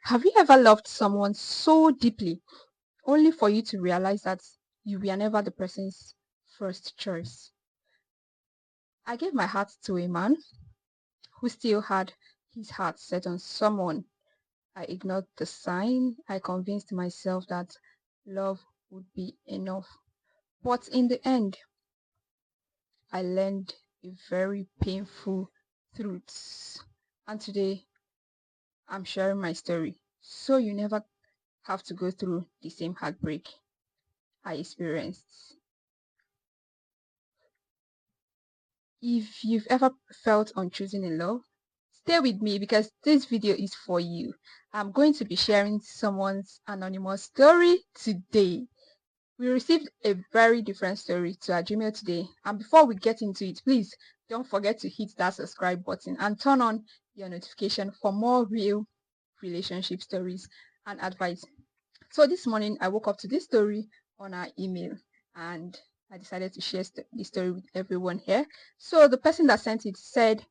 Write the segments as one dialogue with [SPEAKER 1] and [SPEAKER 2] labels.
[SPEAKER 1] Have you ever loved someone so deeply only for you to realize that you were never the person's first choice? I gave my heart to a man who still had his heart set on someone. I ignored the sign. I convinced myself that love would be enough. But in the end, I learned a very painful truth. And today, I'm sharing my story so you never have to go through the same heartbreak I experienced. If you've ever felt unchosen in love, stay with me because this video is for you. I'm going to be sharing someone's anonymous story today. We received a very different story to our Gmail today. And before we get into it, please don't forget to hit that subscribe button and turn on your notification for more real relationship stories and advice. So this morning, I woke up to this story on our email and I decided to share the story with everyone here. So the person that sent it said,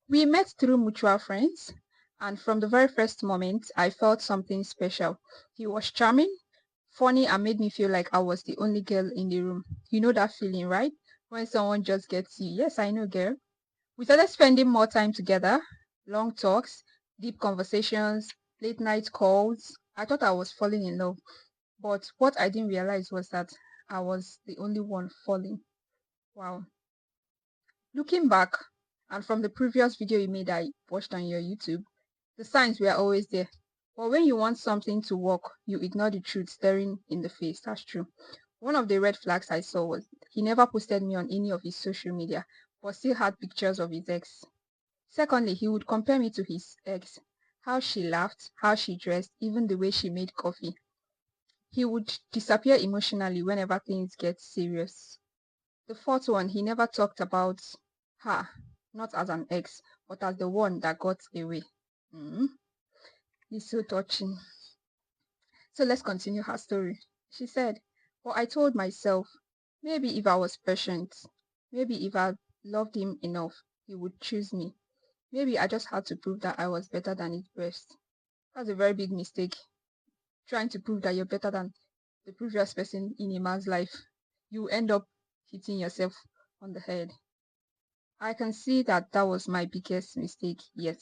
[SPEAKER 1] we met through mutual friends, and from the very first moment, I felt something special. He was charming, funny, and made me feel like I was the only girl in the room. You know that feeling, right? When someone just gets you. Yes, I know, girl. We started spending more time together, long talks, deep conversations, late night calls. I thought I was falling in love, but what I didn't realize was that I was the only one falling. Wow. Looking back, and from the previous video you made I watched on your YouTube, the signs were always there. But when you want something to work, you ignore the truth staring in the face. That's true. One of the red flags I saw was he never posted me on any of his social media, but still had pictures of his ex. Secondly, he would compare me to his ex. How she laughed, how she dressed, even the way she made coffee. He would disappear emotionally whenever things get serious. The fourth one, he never talked about her, not as an ex, but as the one that got away. Mm, it's so touching. So let's continue her story. She said, well, I told myself, maybe if I was patient, maybe if I loved him enough, he would choose me. Maybe I just had to prove that I was better than his best. That's a very big mistake. Trying to prove that you're better than the previous person in a man's life. You end up hitting yourself on the head. I can see that that was my biggest mistake. Yes,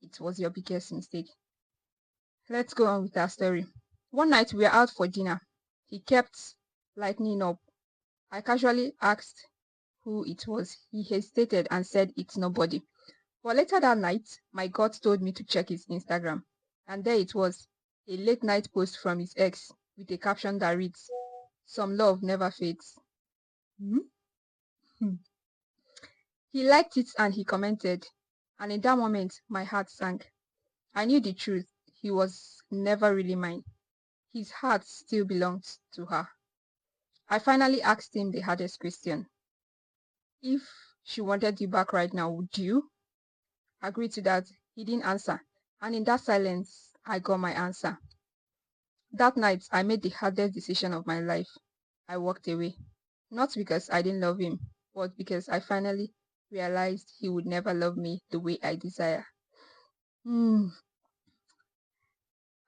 [SPEAKER 1] it was your biggest mistake. Let's go on with our story. One night we were out for dinner. He kept lightening up. I casually asked who it was. He hesitated and said it's nobody. But later that night, my gut told me to check his Instagram. And there it was, a late night post from his ex with a caption that reads, some love never fades. Hmm? Hmm. He liked it and he commented. And in that moment, my heart sank. I knew the truth. He was never really mine. His heart still belonged to her. I finally asked him the hardest question. If she wanted you back right now, would you? Agree to that. He didn't answer. And in that silence, I got my answer. That night, I made the hardest decision of my life. I walked away. Not because I didn't love him, but because I finally realized he would never love me the way I desire. Hmm.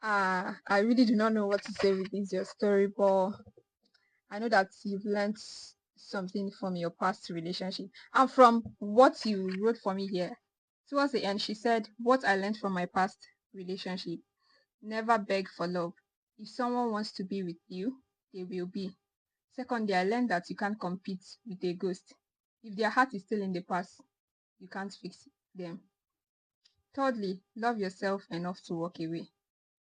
[SPEAKER 1] I really do not know what to say with this your story, but I know that you've learned something from your past relationship. And from what you wrote for me here, towards the end, she said, what I learned from my past relationship, never beg for love. If someone wants to be with you, they will be. Secondly, I learned that you can't compete with a ghost. If their heart is still in the past, you can't fix them. Thirdly, love yourself enough to walk away.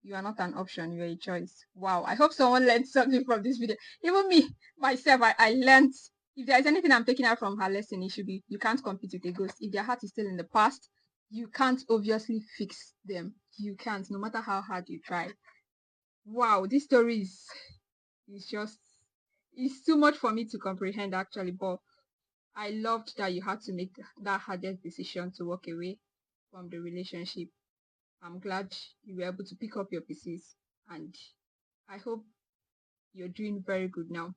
[SPEAKER 1] You are not an option, you're a choice. Wow, I hope someone learned something from this video. Even me, myself, I learned. If there's anything I'm taking out from her lesson, it should be you can't compete with a ghost. If their heart is still in the past, you can't obviously fix them. You can't, no matter how hard you try. Wow, this story is just, it's too much for me to comprehend actually, but I loved that you had to make that hardest decision to walk away from the relationship. I'm glad you were able to pick up your pieces, and I hope you're doing very good now.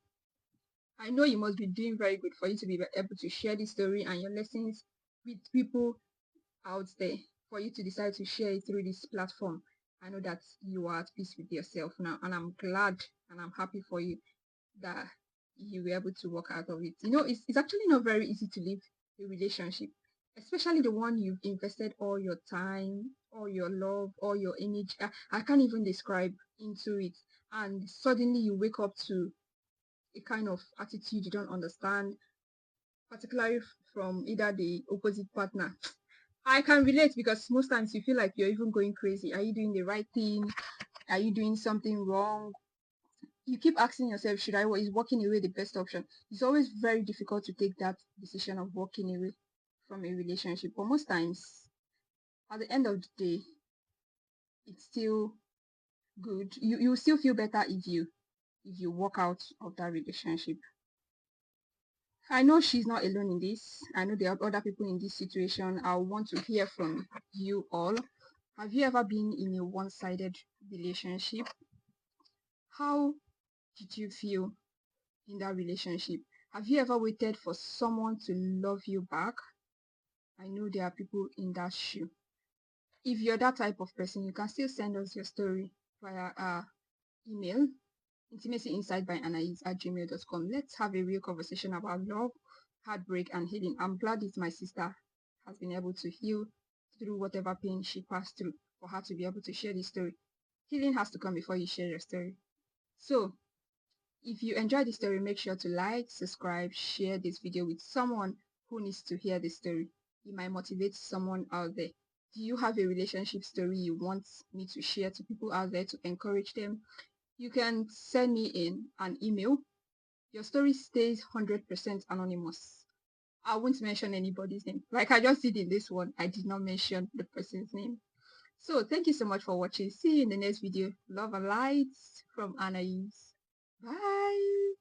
[SPEAKER 1] I know you must be doing very good for you to be able to share this story and your lessons with people out there, for you to decide to share it through this platform. I know that you are at peace with yourself now, and I'm glad and I'm happy for you that you were able to work out of it. It's actually not very easy to leave a relationship, especially the one you've invested all your time, all your love, all your energy. I can't even describe into it. And suddenly you wake up to a kind of attitude you don't understand, particularly from either the opposite partner. I can relate because most times you feel like you're even going crazy. Are you doing the right thing? Are you doing something wrong? You keep asking yourself, is walking away the best option? It's always very difficult to take that decision of walking away from a relationship. But most times, at the end of the day, it's still good. You still feel better if you walk out of that relationship. I know she's not alone in this. I know there are other people in this situation. I want to hear from you all. Have you ever been in a one-sided relationship? How did you feel in that relationship? Have you ever waited for someone to love you back? I know there are people in that shoe. If you're that type of person, you can still send us your story via our email, intimacyinsidebyanaise@gmail.com. Let's have a real conversation about love, heartbreak, and healing. I'm glad that my sister has been able to heal through whatever pain she passed through for her to be able to share this story. Healing has to come before you share your story. So, if you enjoyed the story, make sure to like, subscribe, share this video with someone who needs to hear this story. It might motivate someone out there. Do you have a relationship story you want me to share to people out there to encourage them? You can send me in an email. Your story stays 100% anonymous. I won't mention anybody's name. Like I just did in this one, I did not mention the person's name. So thank you so much for watching. See you in the next video. Love and lights from Anais. Bye.